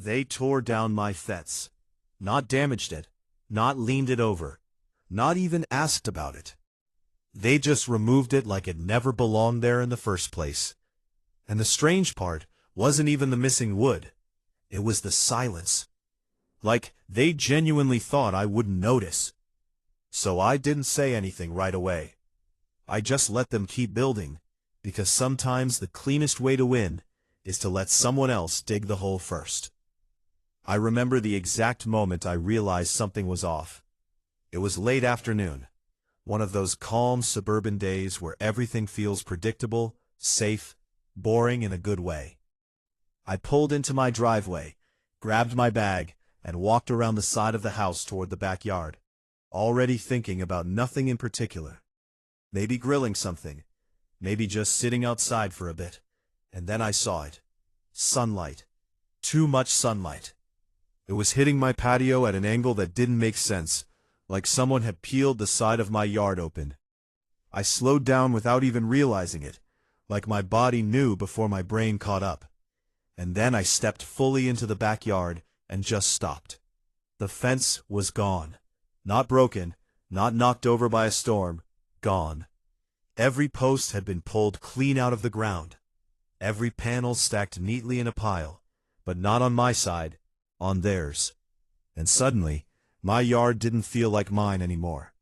They tore down my fence. Not damaged it, not leaned it over, not even asked about it. They just removed it like it never belonged there in the first place. And the strange part wasn't even the missing wood. It was the silence. Like they genuinely thought I wouldn't notice. So I didn't say anything right away. I just let them keep building, because sometimes the cleanest way to win is to let someone else dig the hole first. I remember the exact moment I realized something was off. It was late afternoon, one of those calm suburban days where everything feels predictable, safe, boring in a good way. I pulled into my driveway, grabbed my bag, and walked around the side of the house toward the backyard, already thinking about nothing in particular. Maybe grilling something, maybe just sitting outside for a bit. And then I saw it. Sunlight. Too much sunlight. It was hitting my patio at an angle that didn't make sense, like someone had peeled the side of my yard open. I slowed down without even realizing it, like my body knew before my brain caught up. And then I stepped fully into the backyard and just stopped. The fence was gone. Not broken, not knocked over by a storm. Gone. Every post had been pulled clean out of the ground. Every panel stacked neatly in a pile, but not on my side, on theirs. And suddenly, my yard didn't feel like mine anymore.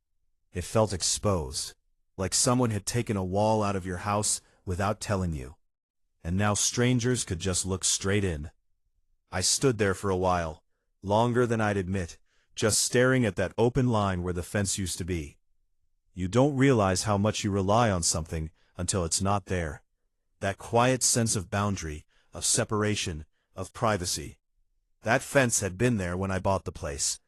It felt exposed, like someone had taken a wall out of your house without telling you. And now strangers could just look straight in. I stood there for a while, longer than I'd admit, just staring at that open line where the fence used to be. You don't realize how much you rely on something until it's not there. That quiet sense of boundary, of separation, of privacy. That fence had been there when I bought the place.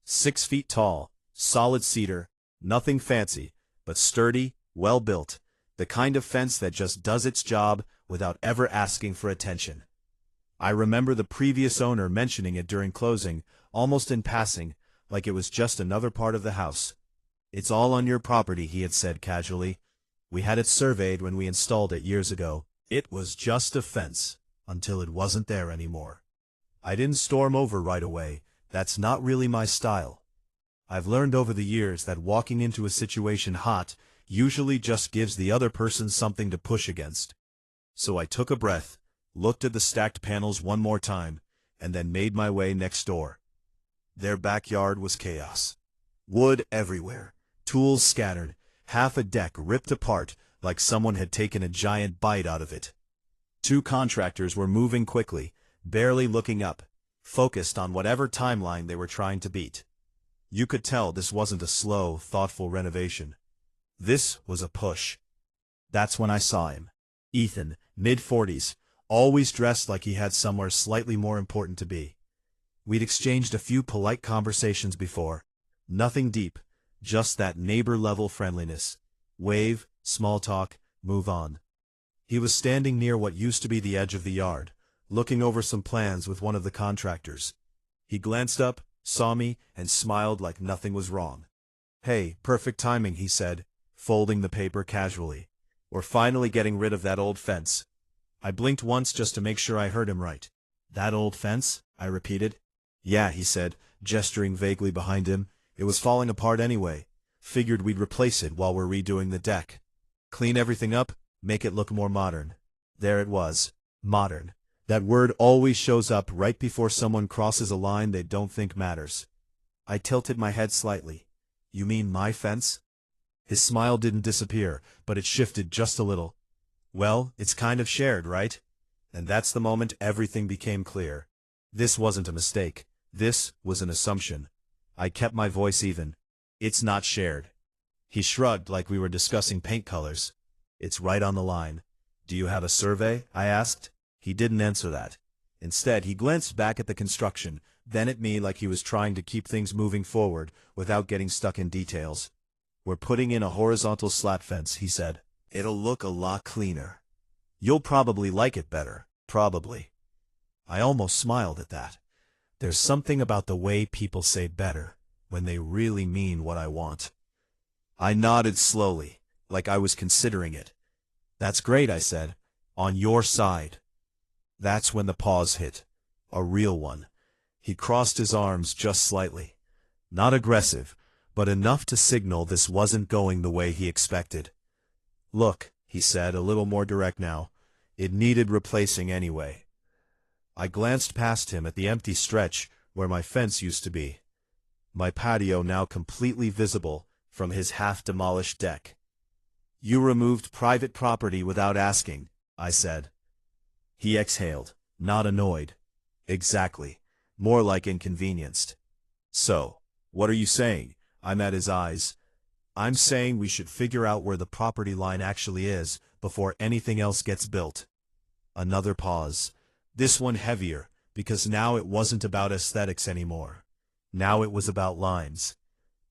6 feet tall, solid cedar, nothing fancy, but sturdy, well-built, the kind of fence that just does its job without ever asking for attention. I remember the previous owner mentioning it during closing, almost in passing, like it was just another part of the house. "It's all on your property," he had said casually. "We had it surveyed when we installed it years ago. It was just a fence, until it wasn't there anymore." I didn't storm over right away. That's not really my style. I've learned over the years that walking into a situation hot usually just gives the other person something to push against. So I took a breath, looked at the stacked panels one more time, and then made my way next door. Their backyard was chaos. Wood everywhere, tools scattered, half a deck ripped apart like someone had taken a giant bite out of it. 2 contractors were moving quickly, barely looking up, focused on whatever timeline they were trying to beat. You could tell this wasn't a slow, thoughtful renovation. This was a push. That's when I saw him. Ethan, mid-40s, always dressed like he had somewhere slightly more important to be. We'd exchanged a few polite conversations before. Nothing deep, just that neighbor-level friendliness. Wave, small talk, move on. He was standing near what used to be the edge of the yard, looking over some plans with one of the contractors. He glanced up, saw me, and smiled like nothing was wrong. "Hey, perfect timing," he said, folding the paper casually. "We're finally getting rid of that old fence." I blinked once just to make sure I heard him right. "That old fence?" I repeated. "Yeah," he said, gesturing vaguely behind him. "It was falling apart anyway. Figured we'd replace it while we're redoing the deck. Clean everything up, make it look more modern." There it was. Modern. That word always shows up right before someone crosses a line they don't think matters. I tilted my head slightly. "You mean my fence?" His smile didn't disappear, but it shifted just a little. "Well, it's kind of shared, right?" And that's the moment everything became clear. This wasn't a mistake. This was an assumption. I kept my voice even. "It's not shared." He shrugged like we were discussing paint colors. "It's right on the line." "Do you have a survey?" I asked. He didn't answer that. Instead, he glanced back at the construction, then at me like he was trying to keep things moving forward without getting stuck in details. "We're putting in a horizontal slat fence," he said. "It'll look a lot cleaner. You'll probably like it better, probably." I almost smiled at that. There's something about the way people say better when they really mean what I want. I nodded slowly, like I was considering it. "That's great," I said. "On your side." That's when the pause hit. A real one. He crossed his arms just slightly. Not aggressive, but enough to signal this wasn't going the way he expected. "Look," he said, a little more direct now. "It needed replacing anyway." I glanced past him at the empty stretch where my fence used to be. My patio now completely visible from his half-demolished deck. "You removed private property without asking," I said. He exhaled, not annoyed. "Exactly. More like inconvenienced." "So, what are you saying?" I met his eyes. "I'm saying we should figure out where the property line actually is before anything else gets built." Another pause. This one heavier, because now it wasn't about aesthetics anymore. Now it was about lines.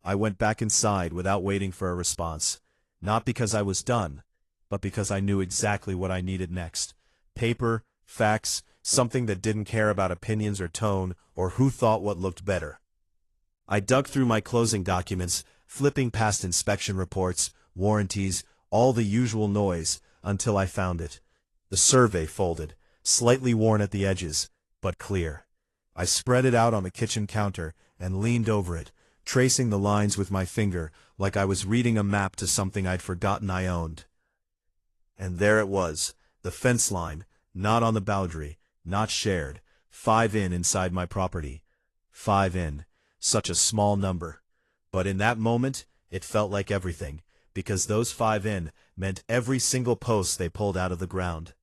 I went back inside without waiting for a response. Not because I was done, but because I knew exactly what I needed next. Paper, facts, something that didn't care about opinions or tone, or who thought what looked better. I dug through my closing documents, flipping past inspection reports, warranties, all the usual noise, until I found it. The survey folded, slightly worn at the edges, but clear. I spread it out on the kitchen counter and leaned over it, tracing the lines with my finger like I was reading a map to something I'd forgotten I owned. And there it was, the fence line, not on the boundary, not shared, 5 in inside my property. 5 in, such a small number. But in that moment, it felt like everything, because those 5 in meant every single post they pulled out of the ground.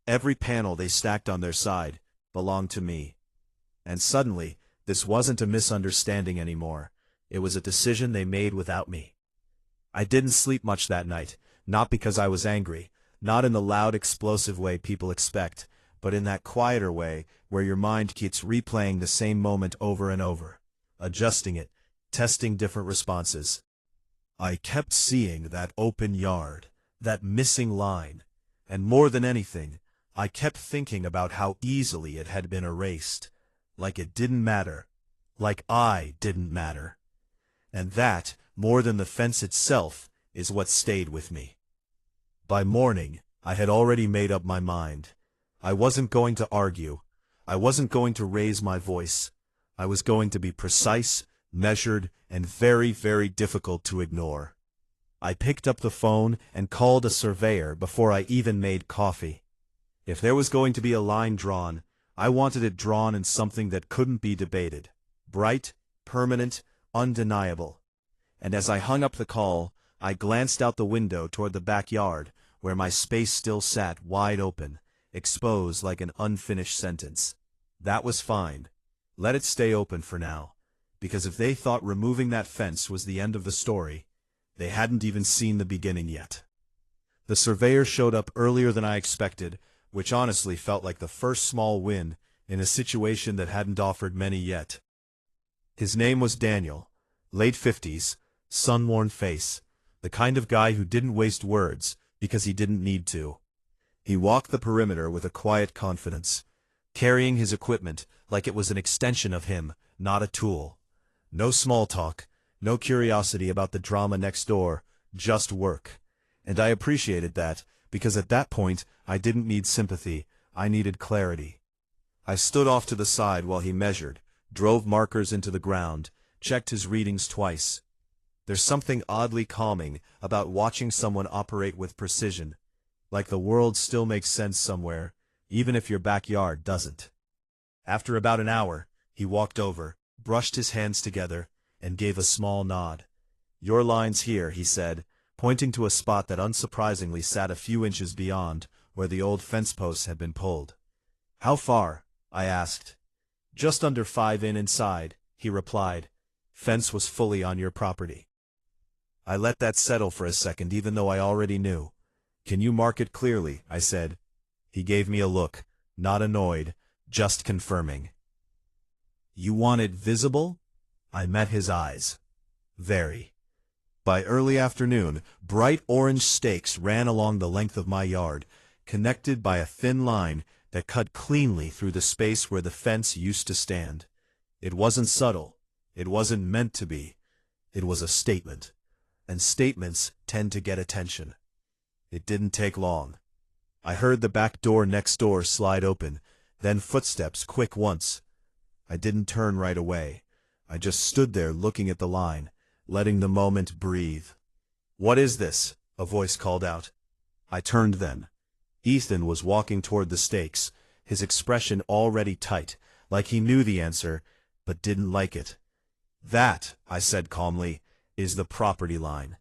Every panel they stacked on their side belonged to me. And suddenly, this wasn't a misunderstanding anymore. It was a decision they made without me. I didn't sleep much that night, not because I was angry, not in the loud explosive way people expect, but in that quieter way where your mind keeps replaying the same moment over and over, adjusting it, testing different responses. I kept seeing that open yard, that missing line, and more than anything, I kept thinking about how easily it had been erased, like it didn't matter, like I didn't matter. And that, more than the fence itself, is what stayed with me. By morning, I had already made up my mind. I wasn't going to argue. I wasn't going to raise my voice. I was going to be precise, measured, and very, very difficult to ignore. I picked up the phone and called a surveyor before I even made coffee. If there was going to be a line drawn, I wanted it drawn in something that couldn't be debated. Bright, permanent, undeniable. And as I hung up the call, I glanced out the window toward the backyard, where my space still sat wide open, exposed like an unfinished sentence. That was fine. Let it stay open for now. Because if they thought removing that fence was the end of the story, they hadn't even seen the beginning yet. The surveyor showed up earlier than I expected, which honestly felt like the first small win in a situation that hadn't offered many yet. His name was Daniel, late 50s, sun-worn face, the kind of guy who didn't waste words because he didn't need to. He walked the perimeter with a quiet confidence, carrying his equipment like it was an extension of him, not a tool. No small talk, no curiosity about the drama next door, just work. And I appreciated that, because at that point I didn't need sympathy, I needed clarity. I stood off to the side while he measured, drove markers into the ground, checked his readings twice. There's something oddly calming about watching someone operate with precision, like the world still makes sense somewhere, even if your backyard doesn't. After about an hour, he walked over, brushed his hands together, and gave a small nod. "Your line's here," he said, pointing to a spot that unsurprisingly sat a few inches beyond where the old fence posts had been pulled. "How far?" I asked. "Just under 5 in inside," he replied. "Fence was fully on your property." I let that settle for a second, even though I already knew. "Can you mark it clearly?" I said. He gave me a look, not annoyed, just confirming. "You want it visible?" I met his eyes. "Very." By early afternoon, bright orange stakes ran along the length of my yard, connected by a thin line that cut cleanly through the space where the fence used to stand. It wasn't subtle. It wasn't meant to be. It was a statement. And statements tend to get attention. It didn't take long. I heard the back door next door slide open, Then footsteps, quick once. I didn't turn right away. I just stood there looking at the line, letting the moment breathe. "What is this?" a voice called out. I turned then. Ethan was walking toward the stakes, his expression already tight, like he knew the answer, but didn't like it. "That," I said calmly, "is the property line."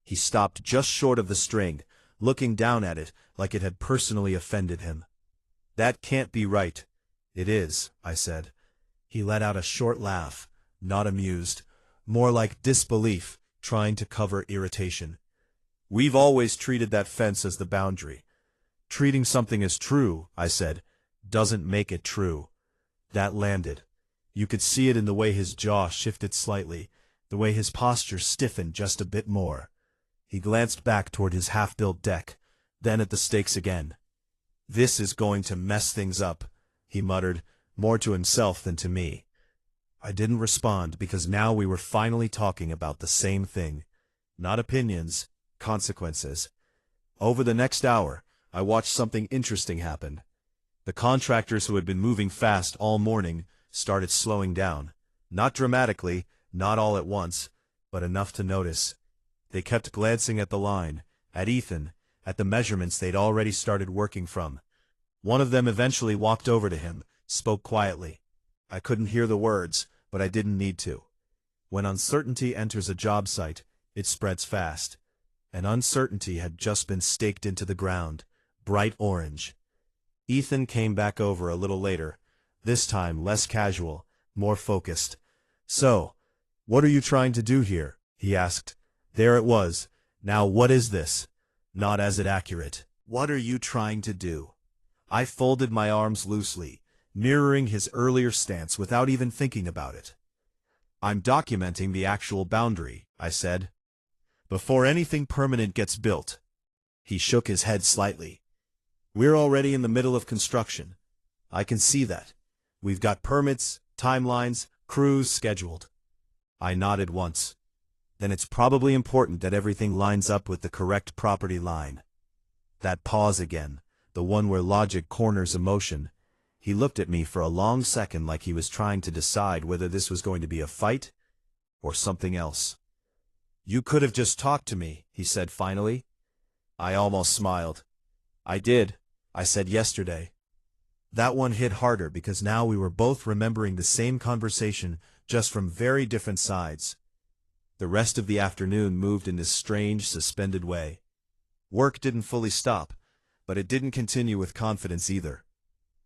He stopped just short of the string, looking down at it like it had personally offended him. "That can't be right." "It is," I said. He let out a short laugh, not amused, more like disbelief, trying to cover irritation. "We've always treated that fence as the boundary." "Treating something as true," I said, "doesn't make it true." That landed. You could see it in the way his jaw shifted slightly, the way his posture stiffened just a bit more. He glanced back toward his half-built deck, then at the stakes again. "This is going to mess things up," he muttered, more to himself than to me. I didn't respond because now we were finally talking about the same thing. Not opinions, consequences. Over the next hour, I watched something interesting happen. The contractors who had been moving fast all morning started slowing down. Not dramatically, not all at once, but enough to notice. They kept glancing at the line, at Ethan, at the measurements they'd already started working from. One of them eventually walked over to him, spoke quietly. I couldn't hear the words, but I didn't need to. When uncertainty enters a job site, it spreads fast. And uncertainty had just been staked into the ground, bright orange. Ethan came back over a little later, this time less casual, more focused. "So, what are you trying to do here?" he asked. There it was. "Now what is this?" Not as it accurate. "What are you trying to do?" I folded my arms loosely, mirroring his earlier stance without even thinking about it. "I'm documenting the actual boundary," I said. "Before anything permanent gets built." He shook his head slightly. "We're already in the middle of construction. I can see that. We've got permits, timelines, crews scheduled." I nodded once. "Then it's probably important that everything lines up with the correct property line." That pause again, the one where logic corners emotion. He looked at me for a long second like he was trying to decide whether this was going to be a fight or something else. "You could have just talked to me," he said finally. I almost smiled. "I did," I said yesterday. That one hit harder because now we were both remembering the same conversation, just from very different sides. The rest of the afternoon moved in this strange, suspended way. Work didn't fully stop, but it didn't continue with confidence either.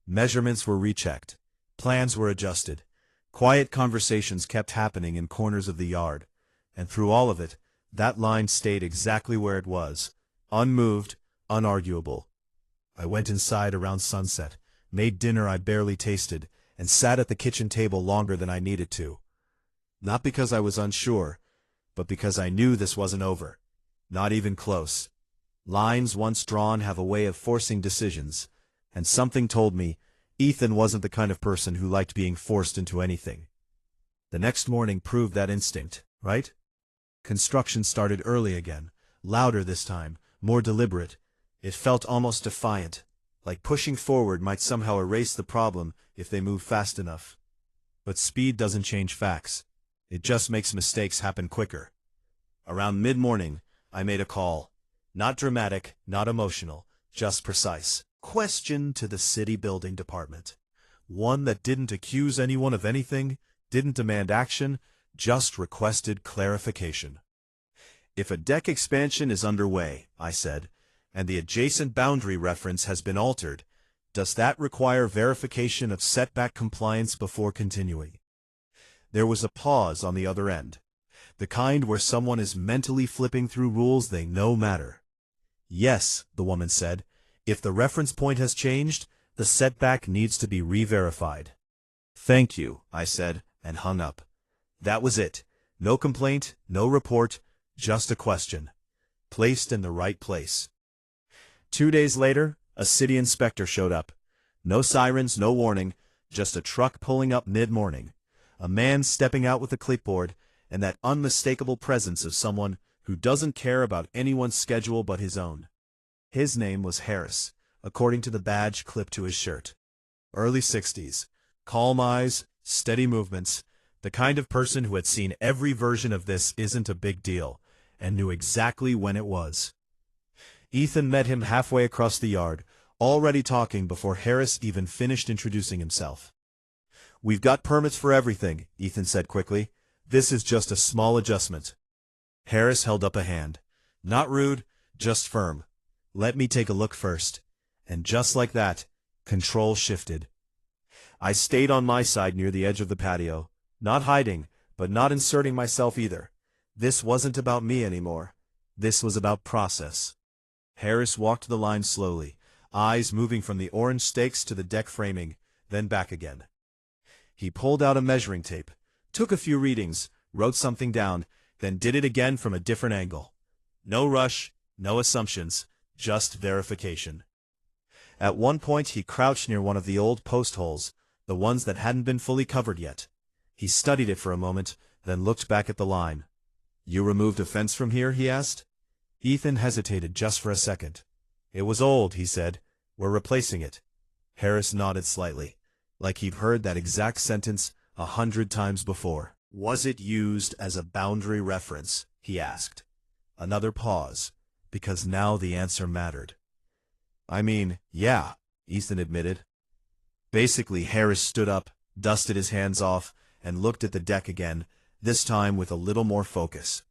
Measurements were rechecked. Plans were adjusted. Quiet conversations kept happening in corners of the yard. And through all of it, that line stayed exactly where it was, unmoved, unarguable. I went inside around sunset, made dinner I barely tasted, and sat at the kitchen table longer than I needed to. Not because I was unsure, but because I knew this wasn't over. Not even close. Lines once drawn have a way of forcing decisions, and something told me Ethan wasn't the kind of person who liked being forced into anything. The next morning proved that instinct, right? Construction started early again, louder this time, more deliberate. It felt almost defiant, like pushing forward might somehow erase the problem if they move fast enough. But speed doesn't change facts. It just makes mistakes happen quicker. Around mid-morning, I made a call. Not dramatic, not emotional, just precise. Question to the city building department. One that didn't accuse anyone of anything, didn't demand action, just requested clarification. "If a deck expansion is underway," I said, "and the adjacent boundary reference has been altered, does that require verification of setback compliance before continuing?" There was a pause on the other end, the kind where someone is mentally flipping through rules they know matter. "Yes," the woman said. "If the reference point has changed, the setback needs to be re-verified." "Thank you," I said, and hung up. That was it. No complaint, no report, just a question. Placed in the right place. 2 days later, a city inspector showed up. No sirens, no warning, just a truck pulling up mid-morning. A man stepping out with a clipboard, and that unmistakable presence of someone who doesn't care about anyone's schedule but his own. His name was Harris, according to the badge clipped to his shirt. Early 60s. Calm eyes, steady movements. The kind of person who had seen every version of this isn't a big deal, and knew exactly when it was. Ethan met him halfway across the yard, already talking before Harris even finished introducing himself. "We've got permits for everything," Ethan said quickly. "This is just a small adjustment." Harris held up a hand. "Not rude, just firm. Let me take a look first." And just like that, control shifted. I stayed on my side near the edge of the patio, not hiding, but not inserting myself either. This wasn't about me anymore. This was about process. Harris walked the line slowly, eyes moving from the orange stakes to the deck framing, then back again. He pulled out a measuring tape, took a few readings, wrote something down, then did it again from a different angle. No rush, no assumptions, just verification. At one point he crouched near one of the old post holes, the ones that hadn't been fully covered yet. He studied it for a moment, then looked back at the line. "You removed a fence from here?" he asked. Ethan hesitated just for a second. "It was old," he said. "We're replacing it." Harris nodded slightly, like he'd heard that exact sentence 100 times before. "Was it used as a boundary reference?" he asked. Another pause, because now the answer mattered. "I mean, yeah," Ethan admitted. Basically, Harris stood up, dusted his hands off, and looked at the deck again, this time with a little more focus.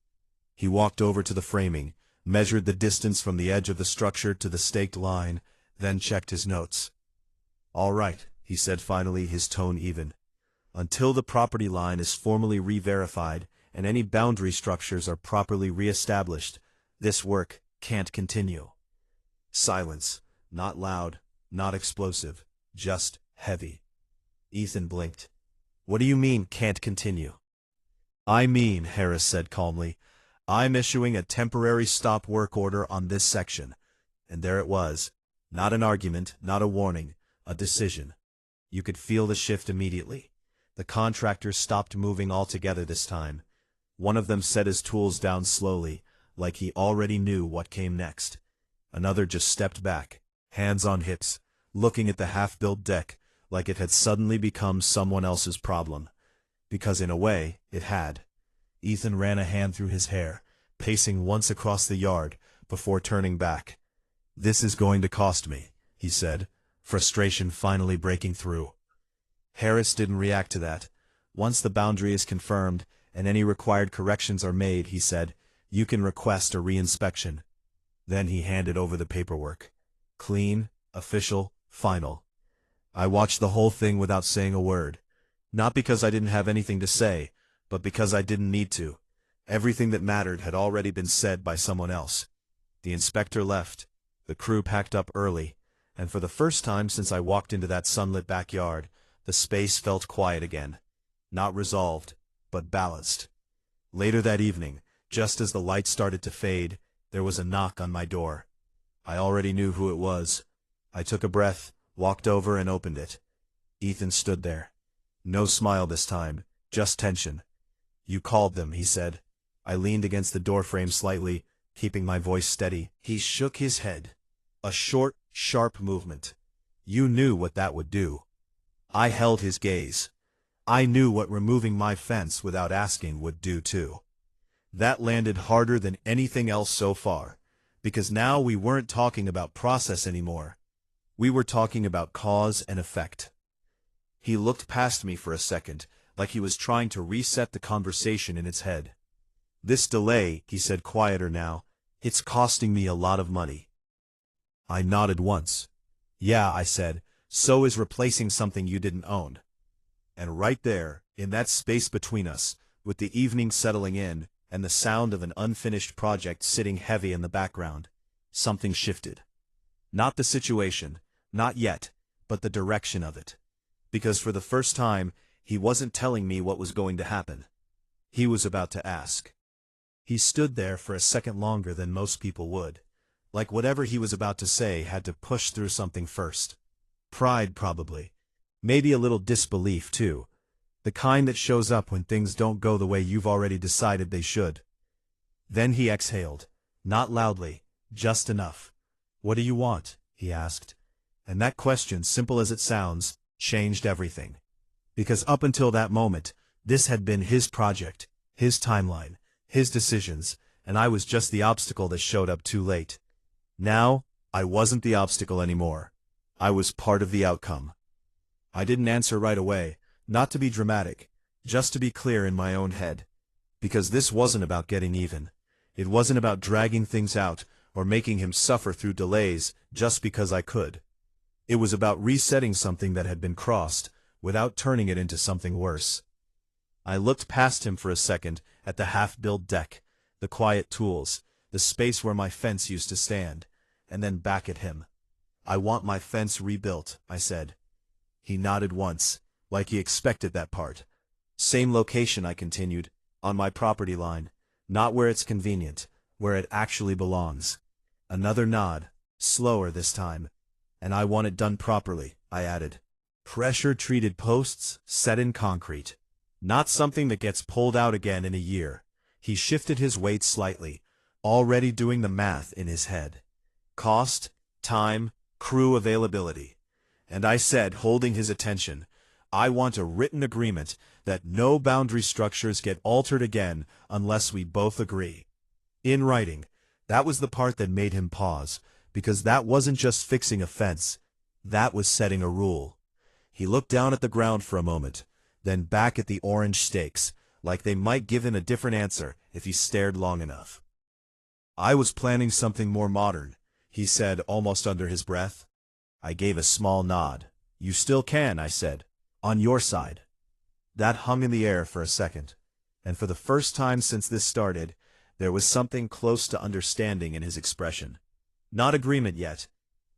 He walked over to the framing, measured the distance from the edge of the structure to the staked line, then checked his notes. "All right," he said finally, his tone even. "Until the property line is formally re-verified and any boundary structures are properly re-established, this work can't continue." Silence, not loud, not explosive, just heavy. Ethan blinked. "What do you mean, can't continue?" "I mean," Harris said calmly, "I'm issuing a temporary stop work order on this section." And there it was. Not an argument, not a warning, a decision. You could feel the shift immediately. The contractors stopped moving altogether this time. One of them set his tools down slowly, like he already knew what came next. Another just stepped back, hands on hips, looking at the half-built deck like it had suddenly become someone else's problem. Because in a way, it had. Ethan ran a hand through his hair, pacing once across the yard, before turning back. "This is going to cost me," he said, frustration finally breaking through. Harris didn't react to that. "Once the boundary is confirmed, and any required corrections are made," he said, "you can request a re-inspection." Then he handed over the paperwork. Clean, official, final. I watched the whole thing without saying a word. Not because I didn't have anything to say, but because I didn't need to. Everything that mattered had already been said by someone else. The inspector left. The crew packed up early, and for the first time since I walked into that sunlit backyard, the space felt quiet again. Not resolved, but balanced. Later that evening, just as the lights started to fade, there was a knock on my door. I already knew who it was. I took a breath, walked over and opened it. Ethan stood there. No smile this time, just tension. "You called them," he said. I leaned against the doorframe slightly, keeping my voice steady. He shook his head. A short, sharp movement. "You knew what that would do." I held his gaze. I knew what removing my fence without asking would do too. That landed harder than anything else so far, because now we weren't talking about process anymore. We were talking about cause and effect. He looked past me for a second, like he was trying to reset the conversation in its head. "This delay," he said quieter now, "it's costing me a lot of money." I nodded once. "Yeah," I said, "so is replacing something you didn't own." And right there, in that space between us, with the evening settling in, and the sound of an unfinished project sitting heavy in the background, something shifted. Not the situation, not yet, but the direction of it. Because for the first time, he wasn't telling me what was going to happen. He was about to ask. He stood there for a second longer than most people would, like whatever he was about to say had to push through something first. Pride, probably. Maybe a little disbelief, too. The kind that shows up when things don't go the way you've already decided they should. Then he exhaled, not loudly, just enough. "What do you want?" he asked. And that question, simple as it sounds, changed everything. Because up until that moment, this had been his project, his timeline, his decisions, and I was just the obstacle that showed up too late. Now, I wasn't the obstacle anymore. I was part of the outcome. I didn't answer right away, not to be dramatic, just to be clear in my own head. Because this wasn't about getting even. It wasn't about dragging things out or making him suffer through delays just because I could. It was about resetting something that had been crossed, without turning it into something worse. I looked past him for a second at the half-built deck, the quiet tools, the space where my fence used to stand, and then back at him. "I want my fence rebuilt," I said. He nodded once, like he expected that part. "Same location," I continued, "on my property line, not where it's convenient, where it actually belongs." Another nod, slower this time. "And I want it done properly," I added. "Pressure-treated posts set in concrete. Not something that gets pulled out again in a year." He shifted his weight slightly, already doing the math in his head. "Cost, time, crew availability." And I said, holding his attention, "I want a written agreement that no boundary structures get altered again unless we both agree." In writing. That was the part that made him pause, because that wasn't just fixing a fence. That was setting a rule. He looked down at the ground for a moment, then back at the orange stakes, like they might give him a different answer if he stared long enough. "I was planning something more modern," he said almost under his breath. I gave a small nod. "You still can," I said. "On your side." That hung in the air for a second, and for the first time since this started, there was something close to understanding in his expression. Not agreement yet,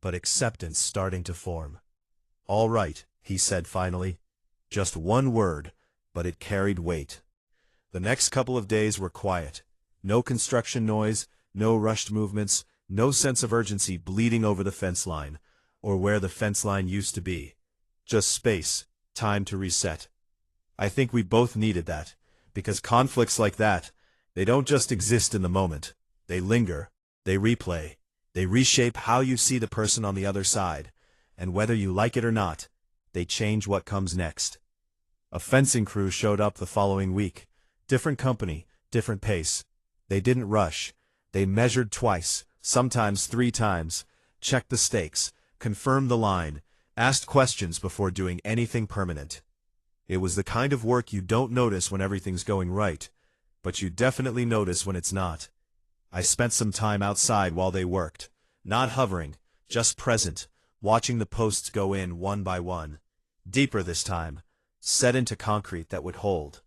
but acceptance starting to form. "All right," he said finally. Just one word, but it carried weight. The next couple of days were quiet. No construction noise, no rushed movements, no sense of urgency bleeding over the fence line, or where the fence line used to be. Just space, time to reset. I think we both needed that, because conflicts like that, they don't just exist in the moment. They linger, they replay, they reshape how you see the person on the other side, and whether you like it or not, they change what comes next. A fencing crew showed up the following week. Different company, different pace. They didn't rush. They measured twice, sometimes 3 times, checked the stakes, confirmed the line, asked questions before doing anything permanent. It was the kind of work you don't notice when everything's going right, but you definitely notice when it's not. I spent some time outside while they worked, not hovering, just present, watching the posts go in one by one. Deeper this time, set into concrete that would hold.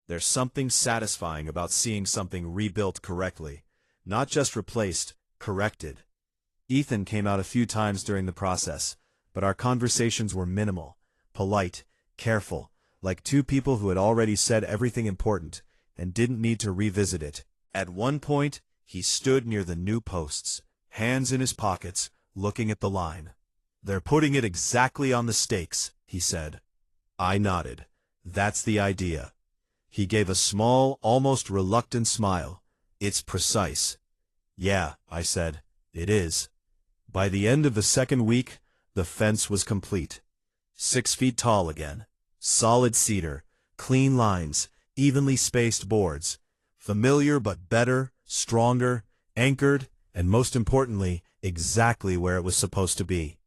There's something satisfying about seeing something rebuilt correctly, not just replaced, corrected. Ethan came out a few times during the process, but our conversations were minimal, polite, careful, like two people who had already said everything important and didn't need to revisit it. At one point, he stood near the new posts, hands in his pockets, looking at the line. "They're putting it exactly on the stakes," he said. I nodded. "That's the idea." He gave a small, almost reluctant smile. "It's precise." "Yeah," I said, "it is." By the end of the second week, the fence was complete. 6 feet tall again. Solid cedar, clean lines, evenly spaced boards. Familiar but better, stronger, anchored, and most importantly, exactly where it was supposed to be.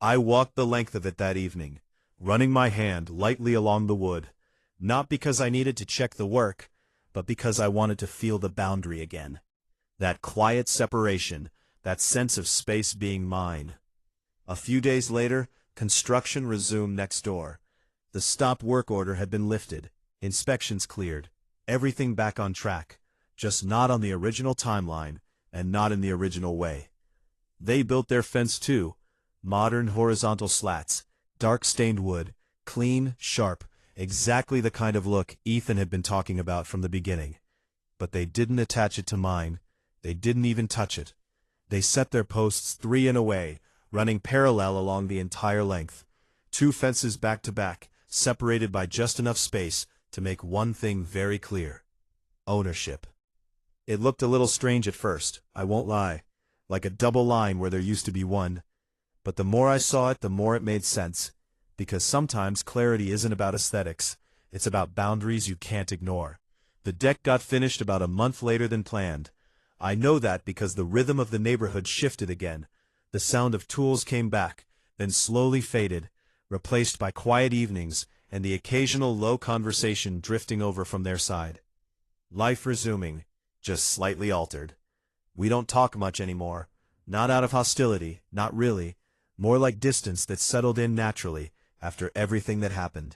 I walked the length of it that evening, running my hand lightly along the wood, not because I needed to check the work, but because I wanted to feel the boundary again. That quiet separation, that sense of space being mine. A few days later, construction resumed next door. The stop work order had been lifted, inspections cleared, everything back on track, just not on the original timeline, and not in the original way. They built their fence too, modern horizontal slats, dark stained wood, clean, sharp, exactly the kind of look Ethan had been talking about from the beginning. But they didn't attach it to mine. They didn't even touch it. They set their posts 3 in a way, running parallel along the entire length. 2 fences back to back, separated by just enough space to make one thing very clear. Ownership. It looked a little strange at first, I won't lie, like a double line where there used to be one. But the more I saw it, the more it made sense. Because sometimes clarity isn't about aesthetics, it's about boundaries you can't ignore. The deck got finished about a month later than planned. I know that because the rhythm of the neighborhood shifted again. The sound of tools came back, then slowly faded, replaced by quiet evenings and the occasional low conversation drifting over from their side. Life resuming, just slightly altered. We don't talk much anymore. Not out of hostility, not really. More like distance that settled in naturally after everything that happened.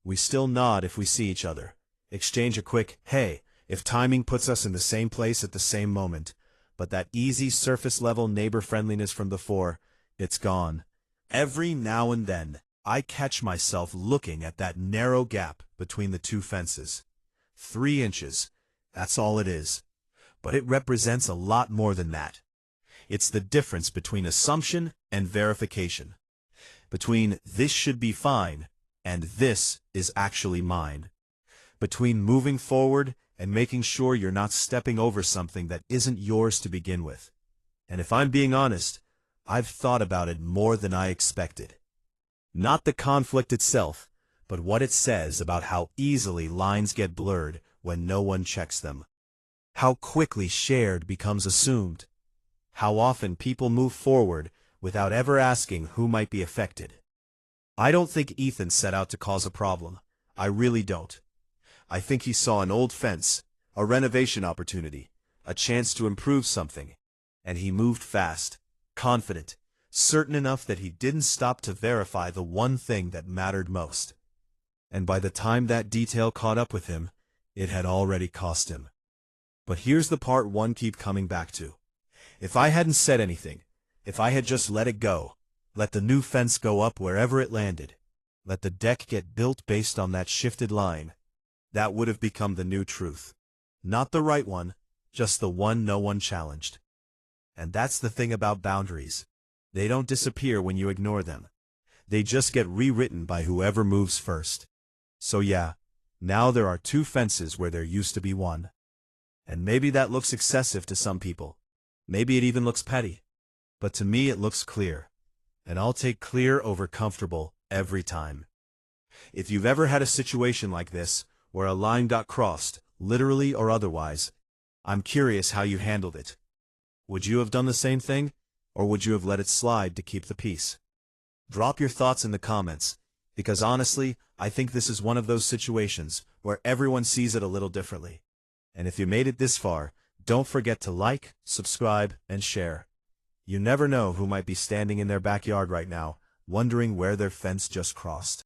We still nod if we see each other. Exchange a quick, hey, if timing puts us in the same place at the same moment. But that easy surface-level neighbor friendliness from before, it's gone. Every now and then, I catch myself looking at that narrow gap between the two fences. 3 inches. That's all it is. But it represents a lot more than that. It's the difference between assumption and verification. Between this should be fine and this is actually mine. Between moving forward and making sure you're not stepping over something that isn't yours to begin with. And if I'm being honest, I've thought about it more than I expected. Not the conflict itself, but what it says about how easily lines get blurred when no one checks them. How quickly shared becomes assumed. How often people move forward without ever asking who might be affected. I don't think Ethan set out to cause a problem. I really don't. I think he saw an old fence, a renovation opportunity, a chance to improve something, and he moved fast, confident, certain enough that he didn't stop to verify the one thing that mattered most. And by the time that detail caught up with him, it had already cost him. But here's the part one keep coming back to. If I hadn't said anything, if I had just let it go, let the new fence go up wherever it landed, let the deck get built based on that shifted line, that would have become the new truth. Not the right one, just the one no one challenged. And that's the thing about boundaries. They don't disappear when you ignore them. They just get rewritten by whoever moves first. So yeah, now there are 2 fences where there used to be 1. And maybe that looks excessive to some people. Maybe it even looks petty. But to me it looks clear. And I'll take clear over comfortable every time. If you've ever had a situation like this, where a line got crossed, literally or otherwise, I'm curious how you handled it. Would you have done the same thing, or would you have let it slide to keep the peace? Drop your thoughts in the comments, because honestly, I think this is one of those situations where everyone sees it a little differently. And if you made it this far, don't forget to like, subscribe, and share. You never know who might be standing in their backyard right now, wondering where their fence just crossed.